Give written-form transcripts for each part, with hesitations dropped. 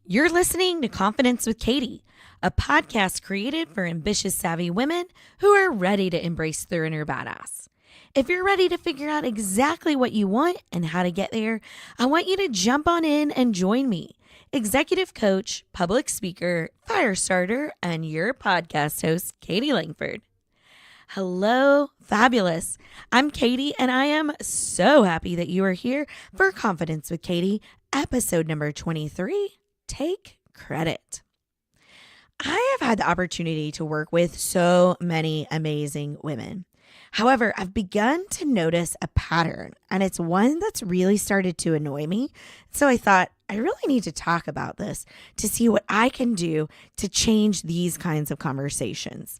You're listening to Confidence with Katie, a podcast created for ambitious, savvy women who are ready to embrace their inner badass. If you're ready to figure out exactly what you want and how to get there, I want you to jump on in and join me, executive coach, public speaker, fire starter, and your podcast host, Katie Langford. Hello, fabulous. I'm Katie, and I am so happy that you are here for Confidence with Katie, episode number 23. Take credit. I have had the opportunity to work with so many amazing women. However, I've begun to notice a pattern, and it's one that's really started to annoy me. So I thought I really need to talk about this to see what I can do to change these kinds of conversations.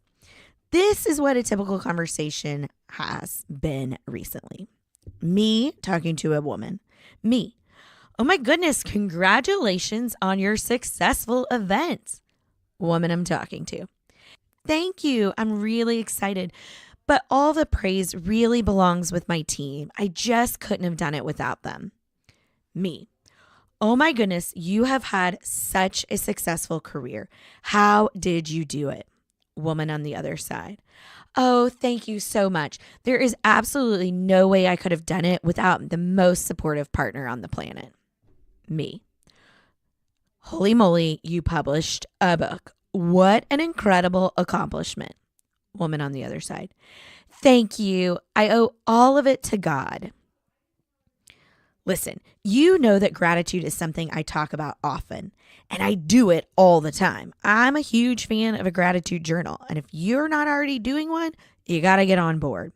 This is what a typical conversation has been recently. Me talking to a woman. Me. Oh my goodness, congratulations on your successful event. Woman I'm talking to. Thank you. I'm really excited. But all the praise really belongs with my team. I just couldn't have done it without them. Me. Oh my goodness, you have had such a successful career. How did you do it? Woman on the other side. Oh, thank you so much. There is absolutely no way I could have done it without the most supportive partner on the planet. Me. Holy moly, you published a book. What an incredible accomplishment. Woman on the other side. Thank you. I owe all of it to God. Listen, you know that gratitude is something I talk about often, and I do it all the time. I'm a huge fan of a gratitude journal, and if you're not already doing one, you got to get on board.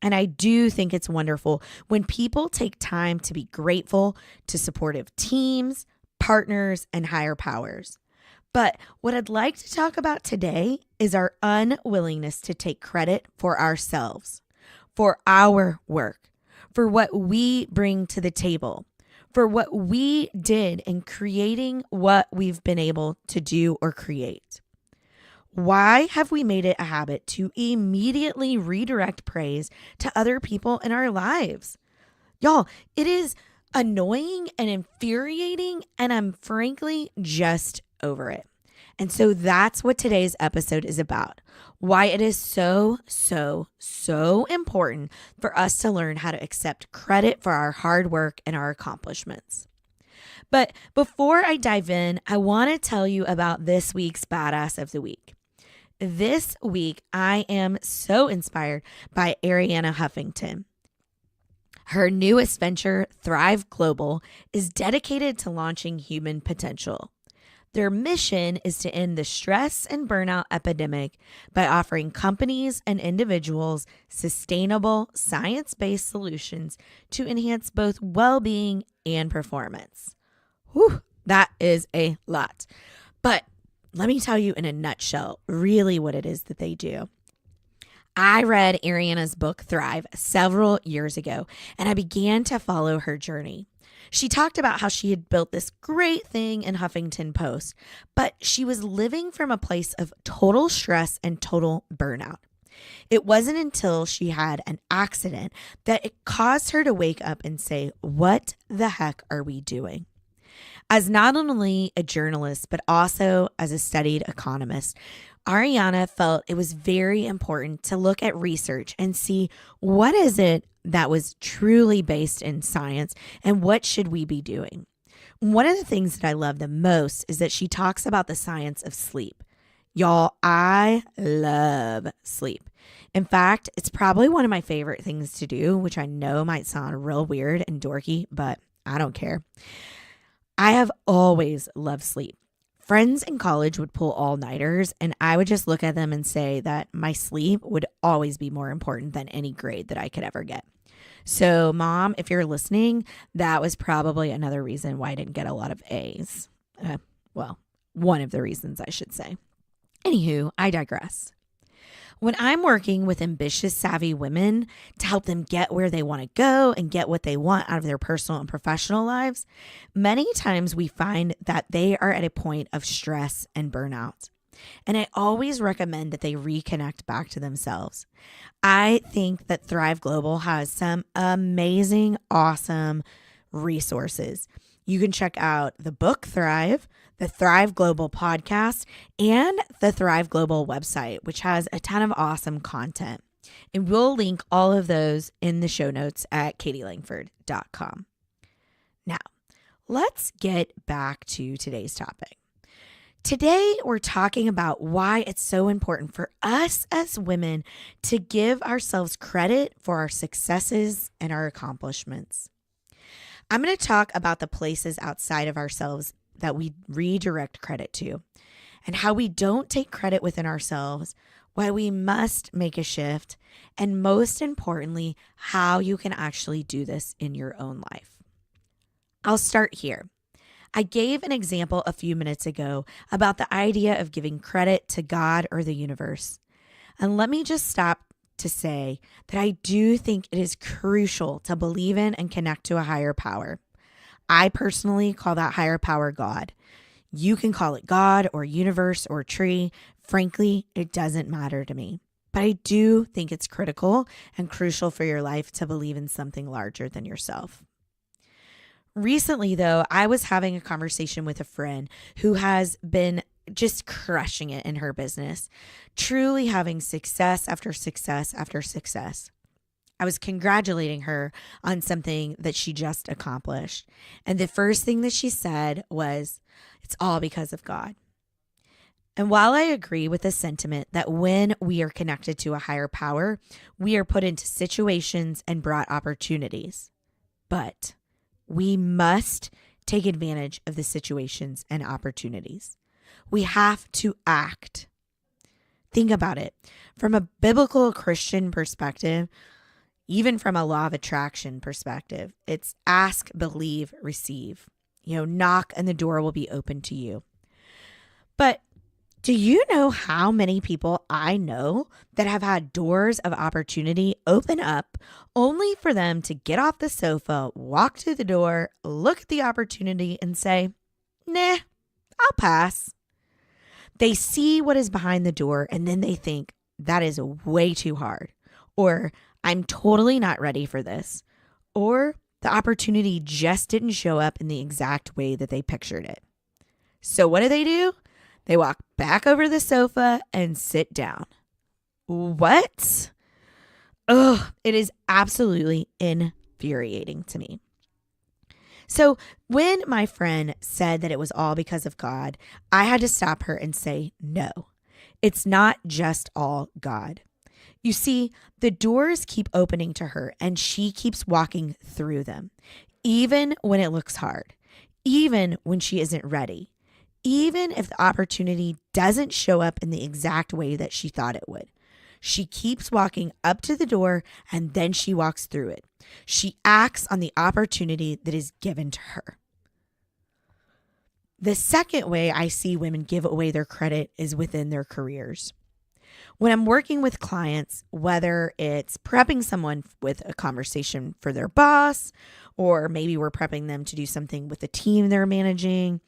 And I do think it's wonderful when people take time to be grateful to supportive teams, partners, and higher powers. But what I'd like to talk about today is our unwillingness to take credit for ourselves, for our work, for what we bring to the table, for what we did in creating what we've been able to do or create. Why have we made it a habit to immediately redirect praise to other people in our lives? Y'all, it is annoying and infuriating, and I'm frankly just over it. And so that's what today's episode is about. Why it is so important for us to learn how to accept credit for our hard work and our accomplishments. But before I dive in, I want to tell you about this week's Badass of the Week. This week, I am so inspired by Arianna Huffington. Her newest venture, Thrive Global, is dedicated to launching human potential. Their mission is to end the stress and burnout epidemic by offering companies and individuals sustainable, science-based solutions to enhance both well-being and performance. Whew, that is a lot. But let me tell you in a nutshell, really what it is that they do. I read Arianna's book, Thrive, several years ago, and I began to follow her journey. She talked about how she had built this great thing in Huffington Post, but she was living from a place of total stress and total burnout. It wasn't until she had an accident that it caused her to wake up and say, what the heck are we doing? As not only a journalist, but also as a studied economist, Arianna felt it was very important to look at research and see what is it that was truly based in science and what should we be doing. One of the things that I love the most is that she talks about the science of sleep. Y'all, I love sleep. In fact, it's probably one of my favorite things to do, which I know might sound real weird and dorky, but I don't care. I have always loved sleep. Friends in college would pull all-nighters, and I would just look at them and say that my sleep would always be more important than any grade that I could ever get. So, Mom, if you're listening, that was probably another reason why I didn't get a lot of A's. Well, one of the reasons, I should say. Anywho, I digress. When I'm working with ambitious, savvy women to help them get where they want to go and get what they want out of their personal and professional lives, many times we find that they are at a point of stress and burnout. And I always recommend that they reconnect back to themselves. I think that Thrive Global has some amazing, awesome resources. You can check out the book Thrive, the Thrive Global podcast, and the Thrive Global website, which has a ton of awesome content. And we'll link all of those in the show notes at katielangford.com. Now, let's get back to today's topic. Today, we're talking about why it's so important for us as women to give ourselves credit for our successes and our accomplishments. I'm going to talk about the places outside of ourselves that we redirect credit to, and how we don't take credit within ourselves, why we must make a shift, and most importantly, how you can actually do this in your own life. I'll start here. I gave an example a few minutes ago about the idea of giving credit to God or the universe. And let me just stop to say that I do think it is crucial to believe in and connect to a higher power. I personally call that higher power God. You can call it God or universe or tree. Frankly, it doesn't matter to me. But I do think it's critical and crucial for your life to believe in something larger than yourself. Recently, though, I was having a conversation with a friend who has been just crushing it in her business, truly having success after success after success. I was congratulating her on something that she just accomplished. And the first thing that she said was, "It's all because of God." And while I agree with the sentiment that when we are connected to a higher power, we are put into situations and brought opportunities. But we must take advantage of the situations and opportunities. We have to act. Think about it. From a biblical Christian perspective, even from a law of attraction perspective, it's ask, believe, receive. Knock and the door will be open to you. But do you know how many people I know that have had doors of opportunity open up only for them to get off the sofa, walk to the door, look at the opportunity and say, "Nah, I'll pass." They see what is behind the door and then they think, "That is way too hard," or "I'm totally not ready for this," or the opportunity just didn't show up in the exact way that they pictured it. So what do? They walk back over the sofa and sit down. What? Ugh, it is absolutely infuriating to me. So when my friend said that it was all because of God, I had to stop her and say, no, it's not just all God. You see, the doors keep opening to her and she keeps walking through them, even when it looks hard, even when she isn't ready. Even if the opportunity doesn't show up in the exact way that she thought it would. She keeps walking up to the door and then she walks through it. She acts on the opportunity that is given to her. The second way I see women give away their credit is within their careers. When I'm working with clients, whether it's prepping someone with a conversation for their boss, or maybe we're prepping them to do something with the team they're managing,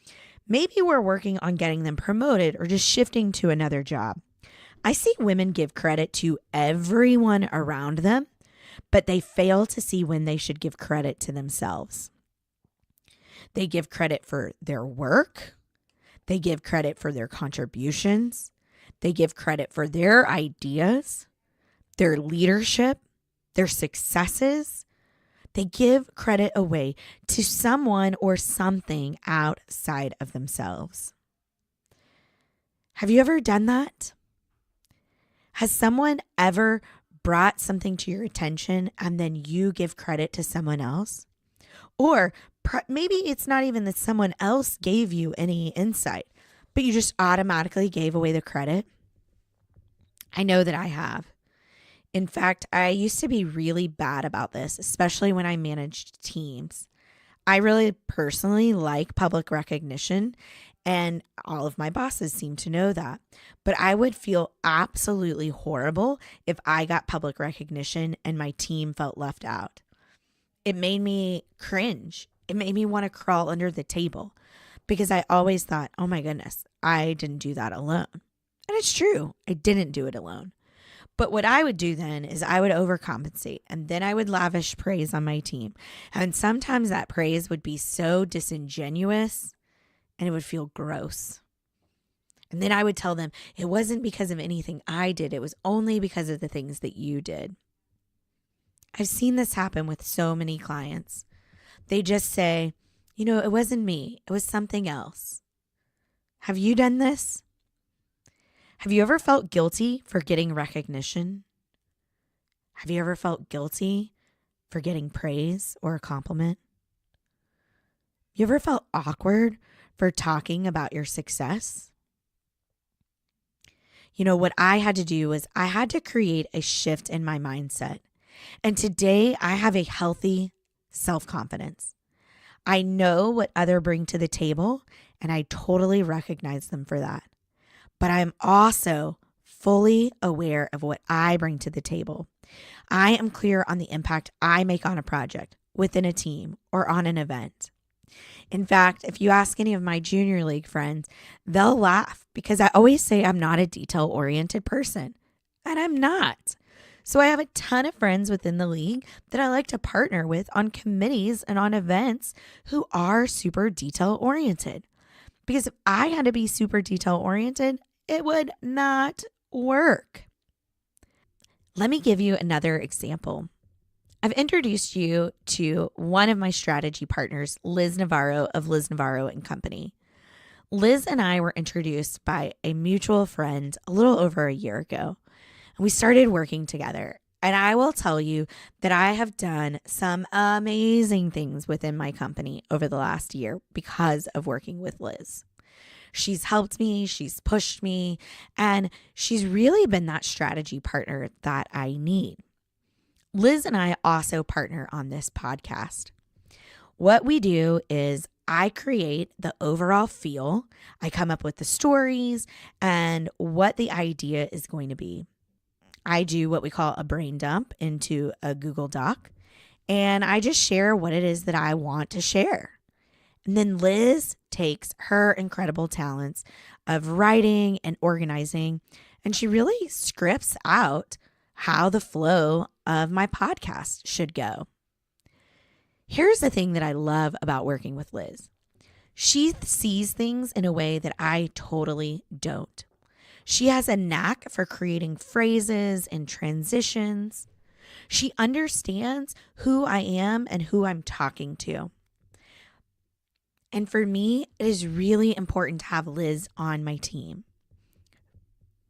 maybe we're working on getting them promoted or just shifting to another job. I see women give credit to everyone around them, but they fail to see when they should give credit to themselves. They give credit for their work. They give credit for their contributions. They give credit for their ideas, their leadership, their successes. They give credit away to someone or something outside of themselves. Have you ever done that? Has someone ever brought something to your attention and then you give credit to someone else? Or maybe it's not even that someone else gave you any insight, but you just automatically gave away the credit. I know that I have. In fact, I used to be really bad about this, especially when I managed teams. I really personally like public recognition, and all of my bosses seem to know that. But I would feel absolutely horrible if I got public recognition and my team felt left out. It made me cringe. It made me want to crawl under the table because I always thought, oh my goodness, I didn't do that alone. And it's true, I didn't do it alone. But what I would do then is I would overcompensate and then I would lavish praise on my team. And sometimes that praise would be so disingenuous and it would feel gross. And then I would tell them it wasn't because of anything I did. It was only because of the things that you did. I've seen this happen with so many clients. They just say, it wasn't me. It was something else. Have you done this? Have you ever felt guilty for getting recognition? Have you ever felt guilty for getting praise or a compliment? You ever felt awkward for talking about your success? What I had to do was I had to create a shift in my mindset. And today I have a healthy self-confidence. I know what others bring to the table, and I totally recognize them for that. But I'm also fully aware of what I bring to the table. I am clear on the impact I make on a project, within a team, or on an event. In fact, if you ask any of my junior league friends, they'll laugh because I always say I'm not a detail-oriented person, and I'm not. So I have a ton of friends within the league that I like to partner with on committees and on events who are super detail-oriented. Because if I had to be super detail-oriented, it would not work. Let me give you another example. I've introduced you to one of my strategy partners, Liz Navarro of Liz Navarro and Company. Liz and I were introduced by a mutual friend a little over a year ago, and we started working together. And I will tell you that I have done some amazing things within my company over the last year because of working with Liz. She's helped me, she's pushed me, and she's really been that strategy partner that I need. Liz and I also partner on this podcast. What we do is I create the overall feel. I come up with the stories and what the idea is going to be. I do what we call a brain dump into a Google Doc, and I just share what it is that I want to share. And then Liz takes her incredible talents of writing and organizing, and she really scripts out how the flow of my podcast should go. Here's the thing that I love about working with Liz. She sees things in a way that I totally don't. She has a knack for creating phrases and transitions. She understands who I am and who I'm talking to. And for me, it is really important to have Liz on my team.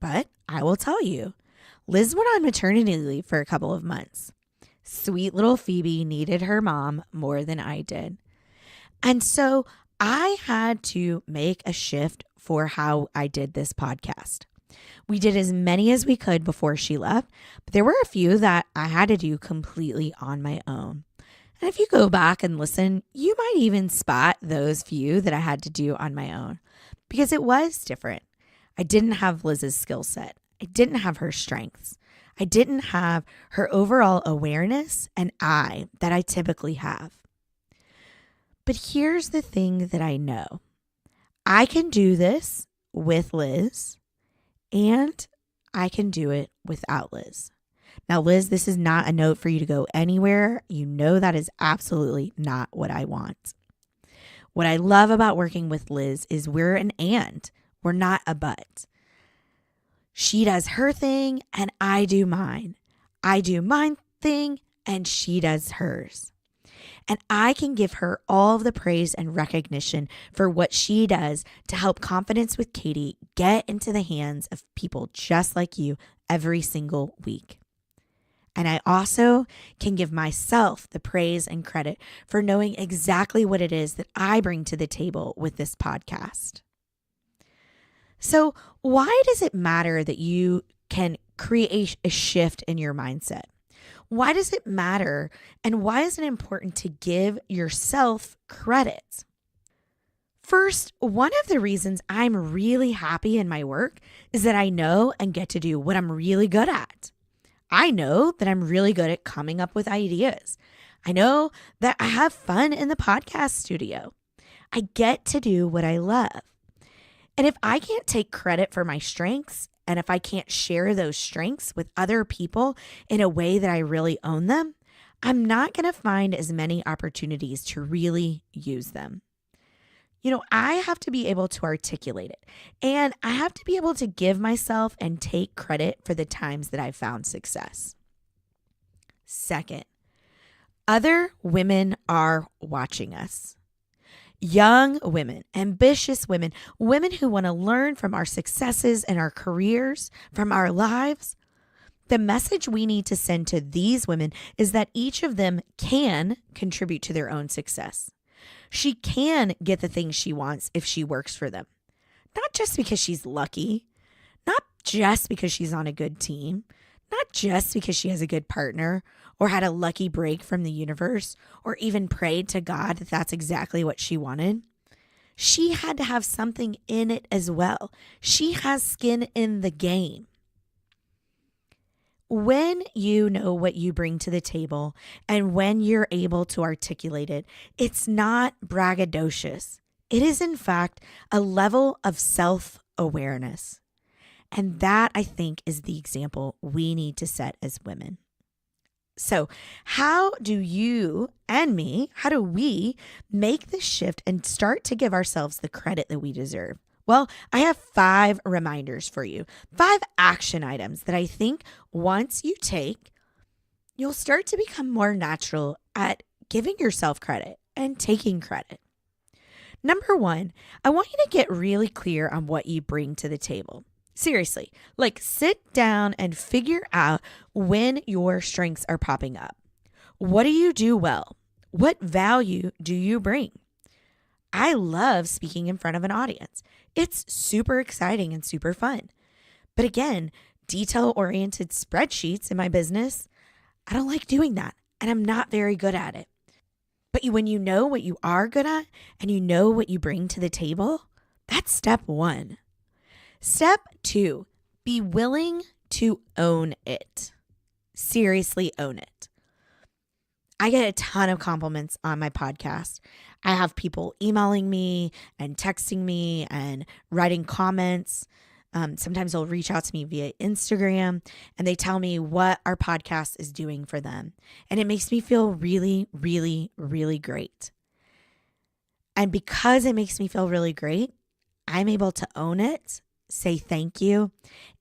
But I will tell you, Liz went on maternity leave for a couple of months. Sweet little Phoebe needed her mom more than I did. And so I had to make a shift for how I did this podcast. We did as many as we could before she left, but there were a few that I had to do completely on my own. And if you go back and listen, you might even spot those few that I had to do on my own because it was different. I didn't have Liz's skill set. I didn't have her strengths. I didn't have her overall awareness and eye that I typically have. But here's the thing that I know. I can do this with Liz and I can do it without Liz. Now, Liz, this is not a note for you to go anywhere. You know that is absolutely not what I want. What I love about working with Liz is we're an and. We're not a but. She does her thing and I do mine. I do mine thing and she does hers. And I can give her all of the praise and recognition for what she does to help Confidence with Katie get into the hands of people just like you every single week. And I also can give myself the praise and credit for knowing exactly what it is that I bring to the table with this podcast. So why does it matter that you can create a shift in your mindset? Why does it matter? And why is it important to give yourself credit? First, one of the reasons I'm really happy in my work is that I know and get to do what I'm really good at. I know that I'm really good at coming up with ideas. I know that I have fun in the podcast studio. I get to do what I love. And if I can't take credit for my strengths and if I can't share those strengths with other people in a way that I really own them, I'm not going to find as many opportunities to really use them. I have to be able to articulate it, and I have to be able to give myself and take credit for the times that I've found success. Second, other women are watching us. Young women, ambitious women, women who want to learn from our successes and our careers, from our lives. The message we need to send to these women is that each of them can contribute to their own success. She can get the things she wants if she works for them. Not just because she's lucky, not just because she's on a good team, not just because she has a good partner or had a lucky break from the universe or even prayed to God that that's exactly what she wanted. She had to have something in it as well. She has skin in the game. When you know what you bring to the table and when you're able to articulate it, it's not braggadocious. It is, in fact, a level of self-awareness. And that, I think, is the example we need to set as women. So how do you and me, how do we make this shift and start to give ourselves the credit that we deserve? Well, I have 5 reminders for you, 5 action items that I think once you take, you'll start to become more natural at giving yourself credit and taking credit. Number 1, I want you to get really clear on what you bring to the table. Seriously, sit down and figure out when your strengths are popping up. What do you do well? What value do you bring? I love speaking in front of an audience. It's super exciting and super fun. But again, detail-oriented spreadsheets in my business, I don't like doing that, and I'm not very good at it. But when you know what you are good at and you know what you bring to the table, that's step 1. Step 2, be willing to own it. Seriously, own it. I get a ton of compliments on my podcast. I have people emailing me and texting me and writing comments. Sometimes they'll reach out to me via Instagram and they tell me what our podcast is doing for them. And it makes me feel really, really, really great. And because it makes me feel really great, I'm able to own it, say thank you,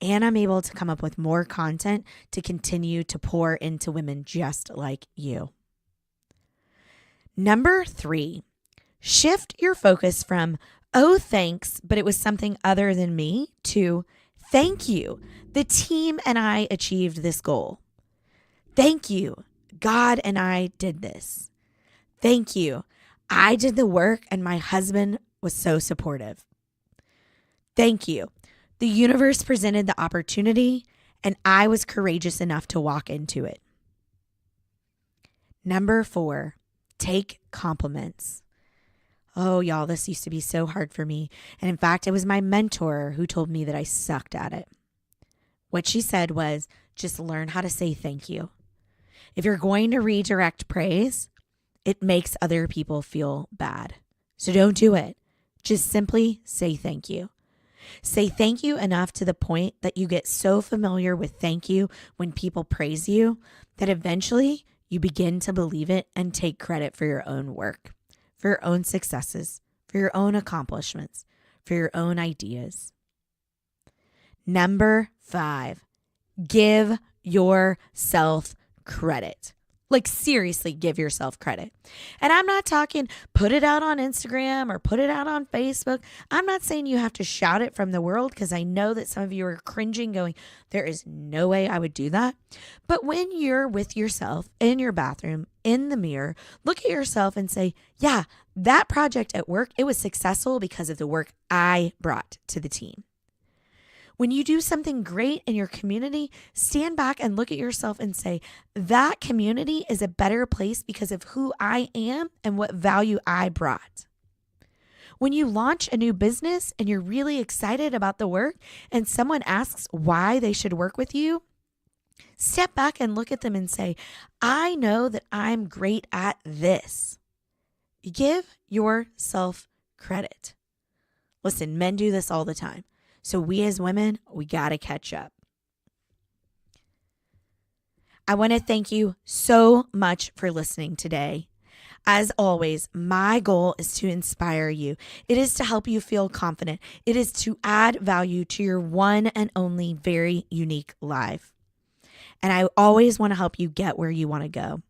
and I'm able to come up with more content to continue to pour into women just like you. Number 3, shift your focus from, oh, thanks, but it was something other than me, to thank you. The team and I achieved this goal. Thank you. God and I did this. Thank you. I did the work and my husband was so supportive. Thank you. The universe presented the opportunity and I was courageous enough to walk into it. Number 4, take compliments. Oh, y'all, this used to be so hard for me. And in fact, it was my mentor who told me that I sucked at it. What she said was, just learn how to say thank you. If you're going to redirect praise, it makes other people feel bad. So don't do it. Just simply say thank you. Say thank you enough to the point that you get so familiar with thank you when people praise you that eventually you begin to believe it and take credit for your own work, for your own successes, for your own accomplishments, for your own ideas. Number 5, give yourself credit. Seriously, give yourself credit. And I'm not talking put it out on Instagram or put it out on Facebook. I'm not saying you have to shout it from the world because I know that some of you are cringing going, there is no way I would do that. But when you're with yourself in your bathroom, in the mirror, look at yourself and say, yeah, that project at work, it was successful because of the work I brought to the team. When you do something great in your community, stand back and look at yourself and say, that community is a better place because of who I am and what value I brought. When you launch a new business and you're really excited about the work and someone asks why they should work with you, step back and look at them and say, I know that I'm great at this. Give yourself credit. Listen, men do this all the time. So we as women, we got to catch up. I want to thank you so much for listening today. As always, my goal is to inspire you. It is to help you feel confident. It is to add value to your one and only very unique life. And I always want to help you get where you want to go.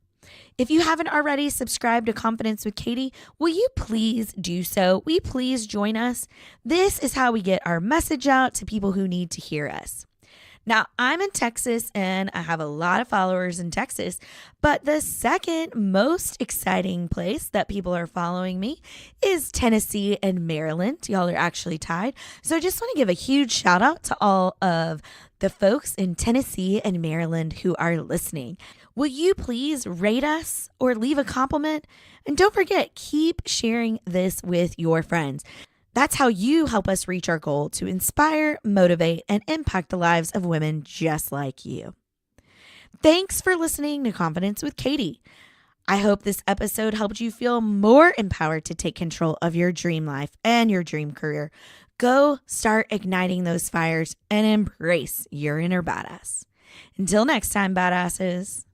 If you haven't already subscribed to Confidence with Katie, will you please do so? Will you please join us? This is how we get our message out to people who need to hear us. Now, I'm in Texas and I have a lot of followers in Texas, but the second most exciting place that people are following me is Tennessee and Maryland. Y'all are actually tied. So I just want to give a huge shout out to all of the folks in Tennessee and Maryland who are listening. Will you please rate us or leave a compliment? And don't forget, keep sharing this with your friends. That's how you help us reach our goal to inspire, motivate, and impact the lives of women just like you. Thanks for listening to Confidence with Katie. I hope this episode helped you feel more empowered to take control of your dream life and your dream career. Go start igniting those fires and embrace your inner badass. Until next time, badasses.